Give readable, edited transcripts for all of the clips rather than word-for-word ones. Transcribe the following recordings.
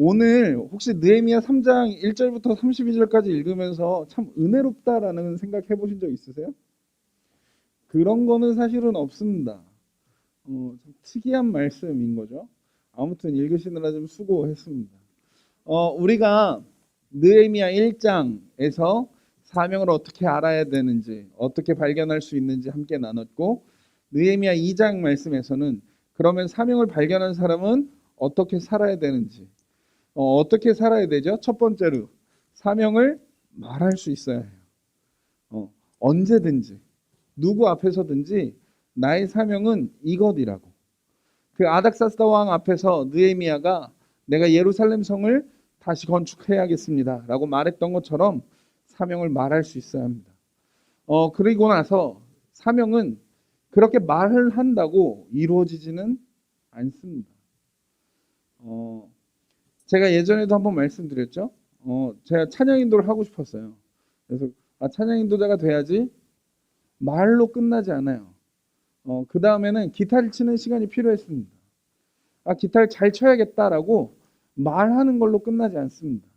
오늘 혹시 느헤미야 3장 1절부터 32절까지 읽으면서 참 은혜롭다라는 생각 해보신 적 있으세요? 그런 거는 사실은 없습니다. 좀 특이한 말씀인 거죠. 아무튼 읽으시느라 좀 수고했습니다. 우리가 느헤미야 1장에서 사명을 어떻게 알아야 되는지, 어떻게 발견할 수 있는지 함께 나눴고, 느헤미야 2장 말씀에서는 그러면 사명을 발견한 사람은 어떻게 살아야 되는지, 어떻게 살아야 되죠? 첫 번째로 사명을 말할 수 있어야 해요. 언제든지 누구 앞에서든지 나의 사명은 이것이라고. 그 아닥사스다 왕 앞에서 느헤미야가 내가 예루살렘 성을 다시 건축해야겠습니다 라고 말했던 것처럼 사명을 말할 수 있어야 합니다. 그리고 나서 사명은 그렇게 말을 한다고 이루어지지는 않습니다. 제가 예전에도 한번 말씀드렸죠. 제가 찬양 인도를 하고 싶었어요. 그래서 찬양 인도자가 돼야지 말로 끝나지 않아요. 그 다음에는 기타를 치는 시간이 필요했습니다. 기타를 잘 쳐야겠다라고 말하는 걸로 끝나지 않습니다.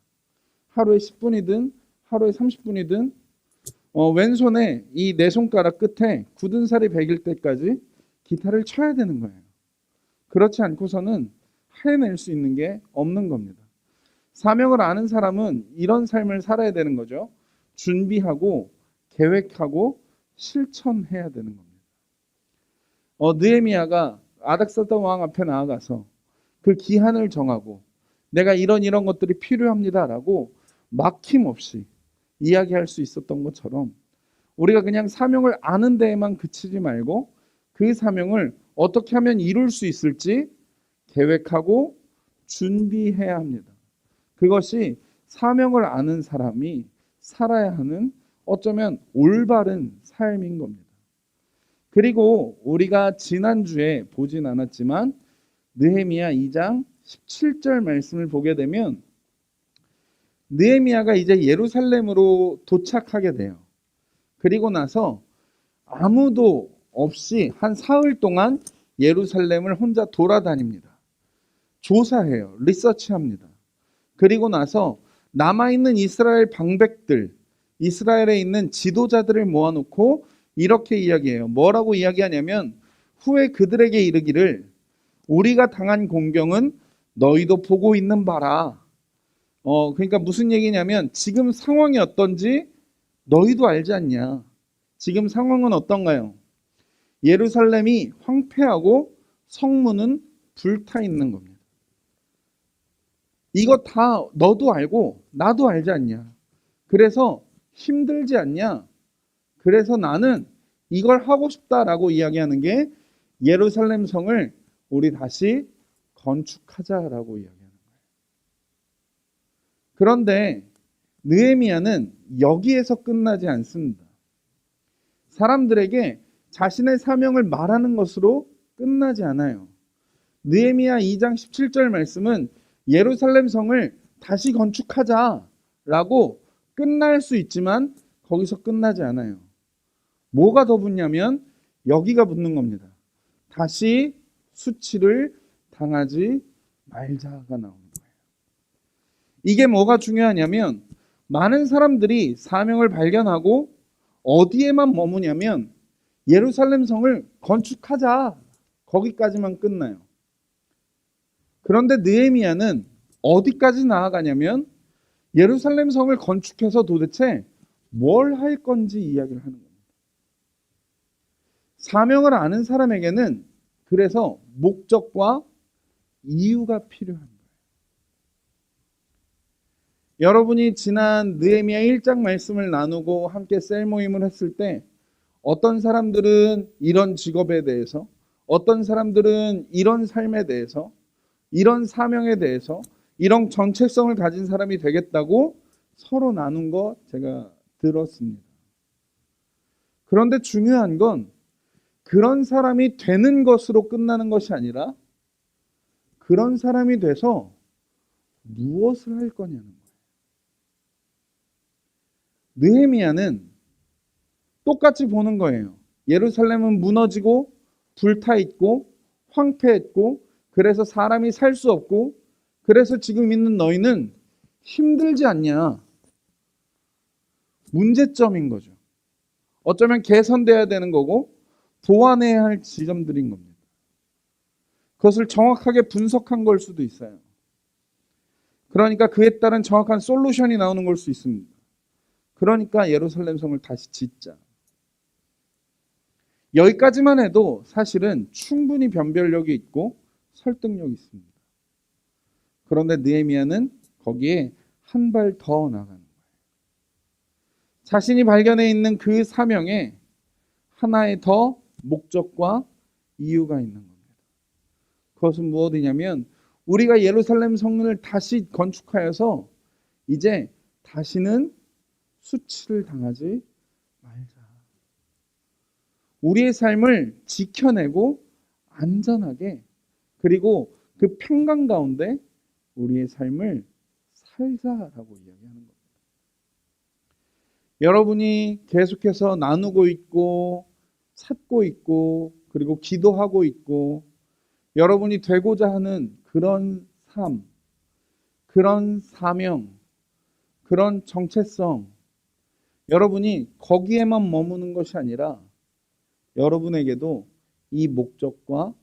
하루에 10분이든 하루에 30분이든 왼손에 이 네 손가락 끝에 굳은 살이 배길 때까지 기타를 쳐야 되는 거예요. 그렇지 않고서는 해낼 수 있는 게 없는 겁니다. 사명을 아는 사람은 이런 삶을 살아야 되는 거죠. 준비하고 계획하고 실천해야 되는 겁니다. 느헤미야가 아닥사스다 왕 앞에 나아가서 그 기한을 정하고 내가 이런 것들이 필요합니다라고 막힘없이 이야기할 수 있었던 것처럼 우리가 그냥 사명을 아는 데에만 그치지 말고 그 사명을 어떻게 하면 이룰 수 있을지 계획하고 준비해야 합니다. 그것이 사명을 아는 사람이 살아야 하는 어쩌면 올바른 삶인 겁니다. 그리고 우리가 지난주에 보진 않았지만 느헤미야 2장 17절 말씀을 보게 되면 느헤미야가 이제 예루살렘으로 도착하게 돼요. 그리고 나서 아무도 없이 한 사흘 동안 예루살렘을 혼자 돌아다닙니다. 조사해요. 리서치합니다. 그리고 나서 남아있는 이스라엘 방백들, 이스라엘에 있는 지도자들을 모아놓고 이렇게 이야기해요. 뭐라고 이야기하냐면 후에 그들에게 이르기를 우리가 당한 공경은 너희도 보고 있는 바라. 그러니까 무슨 얘기냐면 지금 상황이 어떤지 너희도 알지 않냐. 지금 상황은 어떤가요? 예루살렘이 황폐하고 성문은 불타 있는 겁니다. 이거 다 너도 알고 나도 알지 않냐. 그래서 힘들지 않냐. 그래서 나는 이걸 하고 싶다라고 이야기하는 게 예루살렘 성을 우리 다시 건축하자라고 이야기하는 거예요. 그런데 느헤미야는 여기에서 끝나지 않습니다. 사람들에게 자신의 사명을 말하는 것으로 끝나지 않아요. 느헤미야 2장 17절 말씀은 예루살렘 성을 다시 건축하자라고 끝날 수 있지만 거기서 끝나지 않아요. 뭐가 더 붙냐면 여기가 붙는 겁니다. 다시 수치를 당하지 말자가 나오는 거예요. 이게 뭐가 중요하냐면 많은 사람들이 사명을 발견하고 어디에만 머무냐면 예루살렘 성을 건축하자 거기까지만 끝나요. 그런데 느헤미야는 어디까지 나아가냐면 예루살렘 성을 건축해서 도대체 뭘 할 건지 이야기를 하는 겁니다. 사명을 아는 사람에게는 그래서 목적과 이유가 필요한 거예요. 여러분이 지난 느헤미야 1장 말씀을 나누고 함께 셀 모임을 했을 때 어떤 사람들은 이런 직업에 대해서, 어떤 사람들은 이런 삶에 대해서, 이런 사명에 대해서, 이런 정체성을 가진 사람이 되겠다고 서로 나눈 거 제가 들었습니다. 그런데 중요한 건 그런 사람이 되는 것으로 끝나는 것이 아니라 그런 사람이 돼서 무엇을 할 거냐는 거예요. 느헤미야는 똑같이 보는 거예요. 예루살렘은 무너지고 불타 있고 황폐했고 그래서 사람이 살 수 없고 그래서 지금 있는 너희는 힘들지 않냐? 문제점인 거죠. 어쩌면 개선돼야 되는 거고 보완해야 할 지점들인 겁니다. 그것을 정확하게 분석한 걸 수도 있어요. 그러니까 그에 따른 정확한 솔루션이 나오는 걸 수 있습니다. 그러니까 예루살렘 성을 다시 짓자. 여기까지만 해도 사실은 충분히 변별력이 있고 설득력이 있습니다. 그런데 느헤미야는 거기에 한 발 더 나가는 거예요. 자신이 발견해 있는 그 사명에 하나의 더 목적과 이유가 있는 겁니다. 그것은 무엇이냐면 우리가 예루살렘 성을 다시 건축하여서 이제 다시는 수치를 당하지 말자. 우리의 삶을 지켜내고 안전하게 그리고 그 평강 가운데 우리의 삶을 살자라고 이야기하는 겁니다. 여러분이 계속해서 나누고 있고 찾고 있고 그리고 기도하고 있고 여러분이 되고자 하는 그런 삶, 그런 사명, 그런 정체성 여러분이 거기에만 머무는 것이 아니라 여러분에게도 이 목적과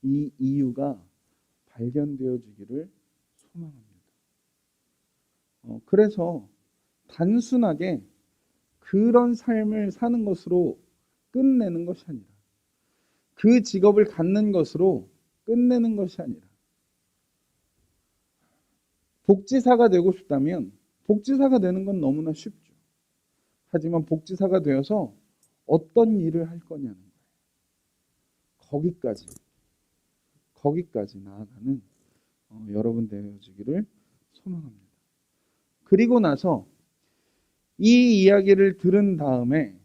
이 이유가 발견되어지기를 소망합니다. 그래서 단순하게 그런 삶을 사는 것으로 끝내는 것이 아니라 그 직업을 갖는 것으로 끝내는 것이 아니라 복지사가 되고 싶다면 복지사가 되는 건 너무나 쉽죠. 하지만 복지사가 되어서 어떤 일을 할 거냐는 거예요. 거기까지 나아가는 여러분 되어지기를 소망합니다. 그리고 나서 이 이야기를 들은 다음에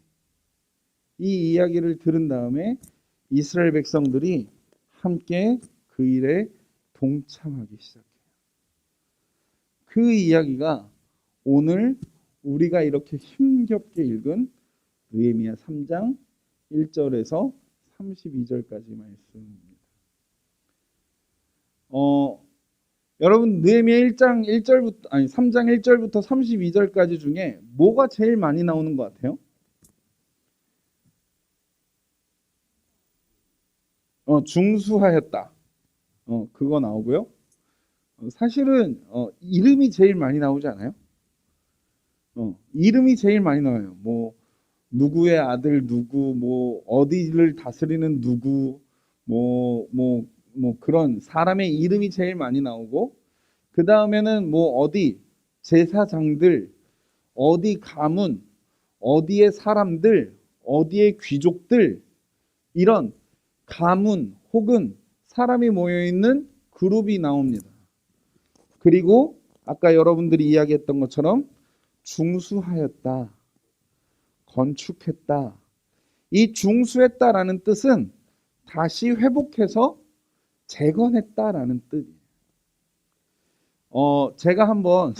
이스라엘 백성들이 함께 그 일에 동참하기 시작해요. 그 이야기가 오늘 우리가 이렇게 힘겹게 읽은 느헤미야 3장 1절에서 32절까지 말씀입니다. 여러분 느헤미야 3장 1절부터 32절까지 중에 뭐가 제일 많이 나오는 것 같아요? 중수하였다. 그거 나오고요. 사실은 이름이 제일 많이 나오지 않아요? 이름이 제일 많이 나와요. 뭐 누구의 아들 누구, 뭐 어디를 다스리는 누구, 뭐 그런 사람의 이름이 제일 많이 나오고 그 다음에는 뭐 어디 제사장들, 어디 가문, 어디의 사람들, 어디의 귀족들 이런 가문 혹은 사람이 모여 있는 그룹이 나옵니다. 그리고 아까 여러분들이 이야기했던 것처럼 중수하였다, 건축했다. 이 중수했다라는 뜻은 다시 회복해서 재건했다라는 뜻이에요. 제가 한번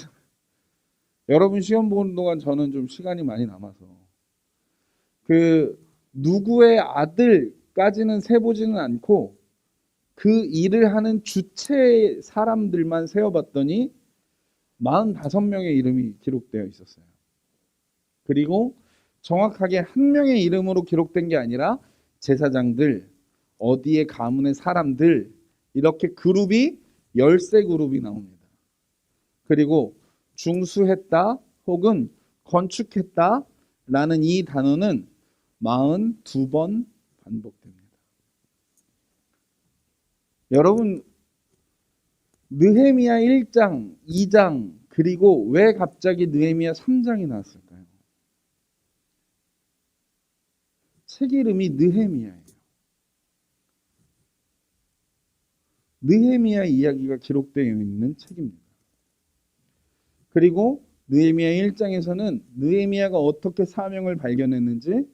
여러분 시험 보는 동안 저는 좀 시간이 많이 남아서 그 누구의 아들까지는 세보지는 않고 그 일을 하는 주체 사람들만 세어봤더니 45명의 이름이 기록되어 있었어요. 그리고 정확하게 한 명의 이름으로 기록된 게 아니라 제사장들, 어디의 가문의 사람들 이렇게 그룹이 13그룹이 나옵니다. 그리고 중수했다 혹은 건축했다 라는 이 단어는 42번 반복됩니다. 여러분 느헤미야 1장, 2장 그리고 왜 갑자기 느헤미야 3장이 나왔을까요? 책 이름이 느헤미야예요. 느헤미야 이야기가 기록되어 있는 책입니다. 그리고 느헤미야 1장에서는 느헤미야가 어떻게 사명을 발견했는지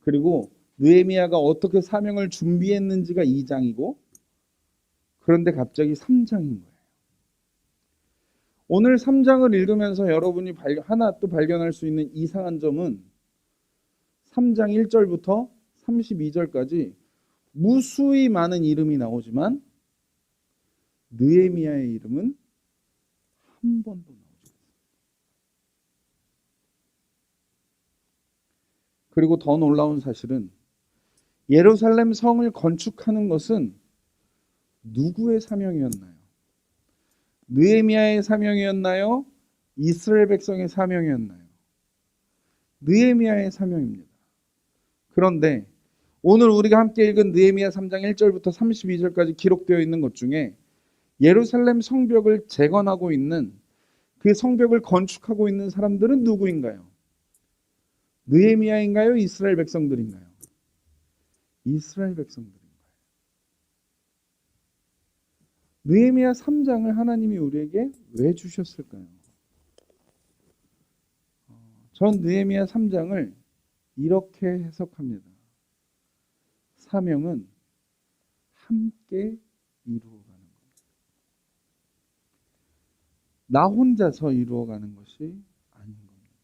그리고 느헤미야가 어떻게 사명을 준비했는지가 2장이고 그런데 갑자기 3장인 거예요. 오늘 3장을 읽으면서 여러분이 하나 또 발견할 수 있는 이상한 점은 3장 1절부터 32절까지 무수히 많은 이름이 나오지만 느헤미야의 이름은 한 번도 나오지 않습니다. 그리고 더 놀라운 사실은 예루살렘 성을 건축하는 것은 누구의 사명이었나요? 느헤미야의 사명이었나요? 이스라엘 백성의 사명이었나요? 느헤미야의 사명입니다. 그런데 오늘 우리가 함께 읽은 느헤미야 3장 1절부터 32절까지 기록되어 있는 것 중에 예루살렘 성벽을 재건하고 있는, 그 성벽을 건축하고 있는 사람들은 누구인가요? 느헤미야인가요? 이스라엘 백성들인가요? 이스라엘 백성들인가요? 느헤미야 3장을 하나님이 우리에게 왜 주셨을까요? 전 느헤미야 3장을 이렇게 해석합니다. 사명은 함께 이루어가는 겁니다. 나 혼자서 이루어가는 것이 아닌 겁니다.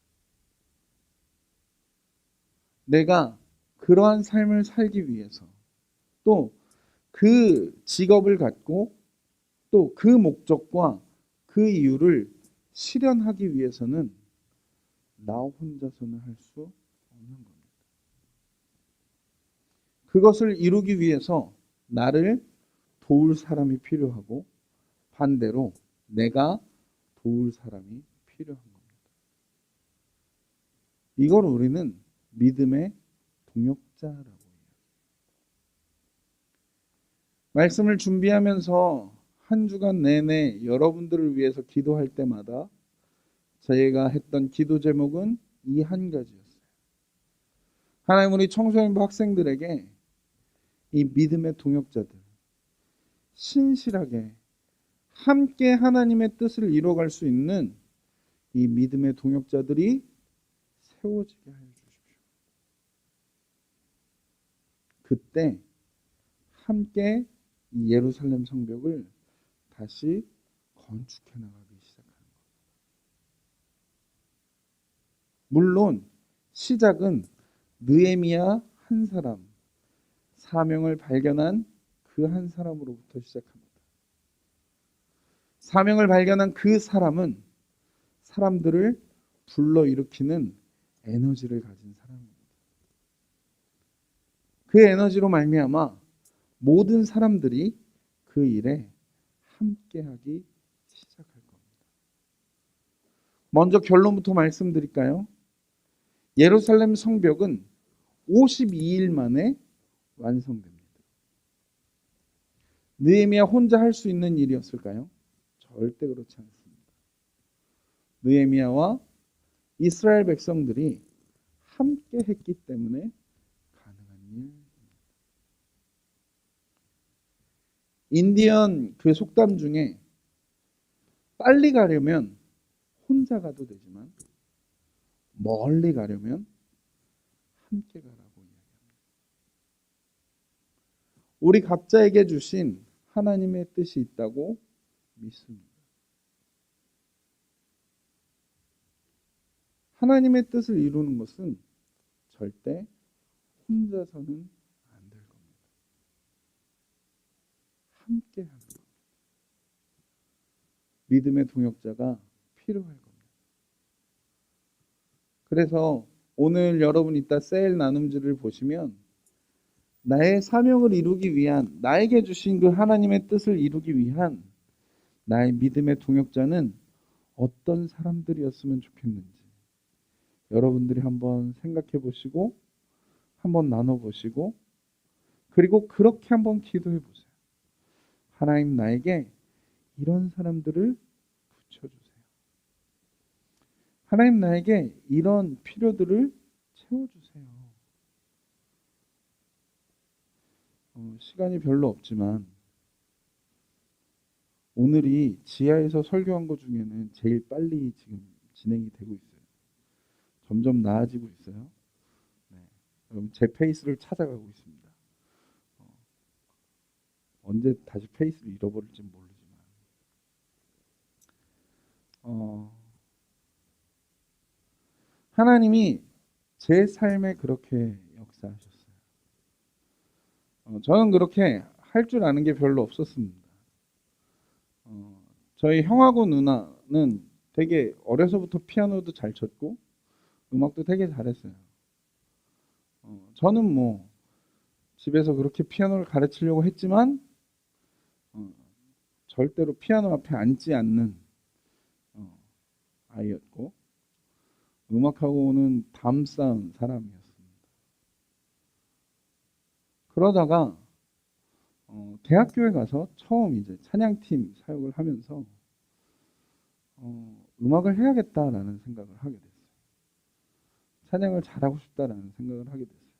내가 그러한 삶을 살기 위해서, 또 그 직업을 갖고, 또 그 목적과 그 이유를 실현하기 위해서는 나 혼자서는 할 수 없는 겁니다. 그것을 이루기 위해서 나를 도울 사람이 필요하고, 반대로 내가 도울 사람이 필요한 겁니다. 이걸 우리는 믿음의 동역자라고 해요. 말씀을 준비하면서 한 주간 내내 여러분들을 위해서 기도할 때마다 저희가 했던 기도 제목은 이 한 가지였어요. 하나님, 우리 청소년부 학생들에게 이 믿음의 동역자들, 신실하게 함께 하나님의 뜻을 이루어갈 수 있는 이 믿음의 동역자들이 세워지게 하여 주십시오. 그때 함께 이 예루살렘 성벽을 다시 건축해 나가기 시작하는 겁니다. 물론 시작은 느헤미야 한 사람, 사명을 발견한 그 한 사람으로부터 시작합니다. 사명을 발견한 그 사람은 사람들을 불러일으키는 에너지를 가진 사람입니다. 그 에너지로 말미암아 모든 사람들이 그 일에 함께하기 시작할 겁니다. 먼저 결론부터 말씀드릴까요? 예루살렘 성벽은 52일 만에 완성됩니다. 느헤미야 혼자 할 수 있는 일이었을까요? 절대 그렇지 않습니다. 느헤미야와 이스라엘 백성들이 함께 했기 때문에 가능한 일입니다. 인디언 그 속담 중에 빨리 가려면 혼자 가도 되지만 멀리 가려면 함께 가라고 이야기합니다. 우리 각자에게 주신 하나님의 뜻이 있다고 믿습니다. 하나님의 뜻을 이루는 것은 절대 혼자서는 안 될 겁니다. 함께 하는 겁니다. 믿음의 동역자가 필요할 겁니다. 그래서 오늘 여러분 이따 셀 나눔지를 보시면 나의 사명을 이루기 위한, 나에게 주신 그 하나님의 뜻을 이루기 위한 나의 믿음의 동역자는 어떤 사람들이었으면 좋겠는지 여러분들이 한번 생각해 보시고, 한번 나눠 보시고, 그리고 그렇게 한번 기도해 보세요. 하나님, 나에게 이런 사람들을 붙여주세요. 하나님, 나에게 이런 필요들을 채워주세요. 시간이 별로 없지만 오늘이 지하에서 설교한 것 중에는 제일 빨리 지금 진행이 되고 있어요. 점점 나아지고 있어요. 네. 여러분, 제 페이스를 찾아가고 있습니다. 언제 다시 페이스를 잃어버릴지 모르지만 하나님이 제 삶에 그렇게 역사하셨어요. 저는 그렇게 할 줄 아는 게 별로 없었습니다. 저희 형하고 누나는 되게 어려서부터 피아노도 잘 쳤고 음악도 되게 잘했어요. 저는 뭐 집에서 그렇게 피아노를 가르치려고 했지만 어, 절대로 피아노 앞에 앉지 않는 어, 아이였고 음악하고는 담쌓은 사람이었습니다. 그러다가 대학교에 가서 처음 이제 찬양팀 사역을 하면서 음악을 해야겠다라는 생각을 하게 됐어요. 찬양을 잘하고 싶다라는 생각을 하게 됐어요.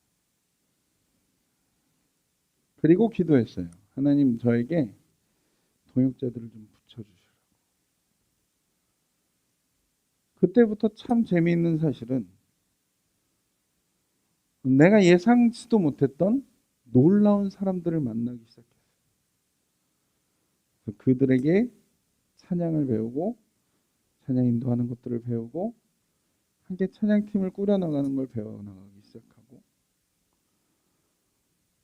그리고 기도했어요. 하나님 저에게 동역자들을 좀 붙여주시라고. 그때부터 참 재미있는 사실은 내가 예상치도 못했던 놀라운 사람들을 만나기 시작했어요. 그들에게 찬양을 배우고 찬양 인도하는 것들을 배우고 함께 찬양팀을 꾸려나가는 걸 배워나가기 시작하고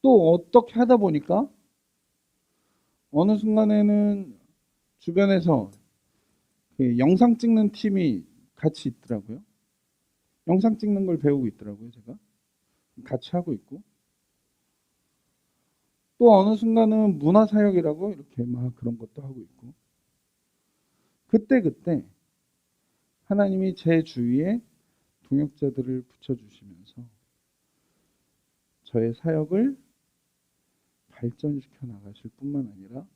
또 어떻게 하다 보니까 어느 순간에는 주변에서 그 영상 찍는 팀이 같이 있더라고요. 영상 찍는 걸 배우고 있더라고요, 제가. 같이 하고 있고. 또 어느 순간은 문화사역이라고 이렇게 막 그런 것도 하고 있고. 그때 하나님이 제 주위에 동역자들을 붙여주시면서 저의 사역을 발전시켜 나가실 뿐만 아니라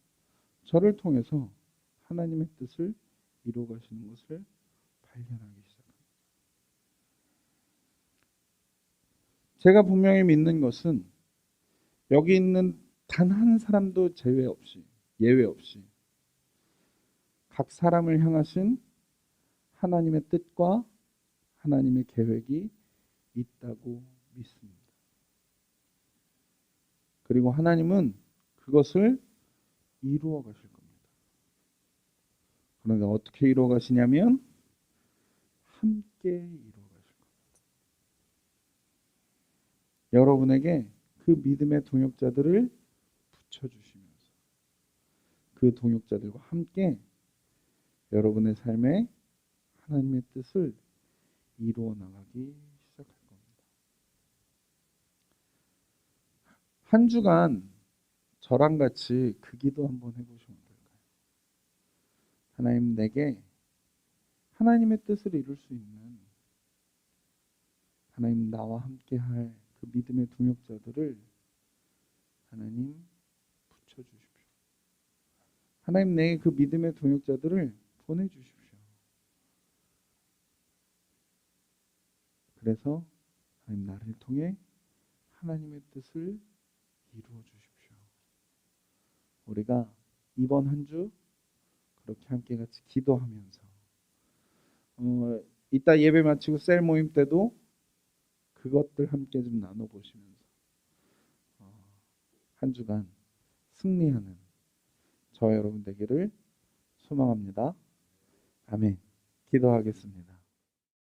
저를 통해서 하나님의 뜻을 이루어 가시는 것을 발견하기 시작합니다. 제가 분명히 믿는 것은 여기 있는 단 한 사람도 예외 없이 각 사람을 향하신 하나님의 뜻과 하나님의 계획이 있다고 믿습니다. 그리고 하나님은 그것을 이루어 가실 겁니다. 그러니까 어떻게 이루어 가시냐면 함께 이루어 가실 겁니다. 여러분에게 그 믿음의 동역자들을 붙여주시면서 그 동역자들과 함께 여러분의 삶에 하나님의 뜻을 이루어 나가기 시작할 겁니다. 한 주간 저랑 같이 그 기도 한번 해보시면 어떨까요? 하나님, 내게 하나님의 뜻을 이룰 수 있는 하나님 나와 함께 할 그 믿음의 동역자들을 하나님 붙여주십시오. 하나님, 내게 그 믿음의 동역자들을 보내주십시오. 그래서 하나님 나를 통해 하나님의 뜻을 이루어 주십시오. 우리가 이번 한 주 그렇게 함께 같이 기도하면서 이따 예배 마치고 셀 모임 때도 그것들 함께 좀 나눠보시면서 한 주간 승리하는 저와 여러분 되기를 소망합니다. 아멘. 기도하겠습니다.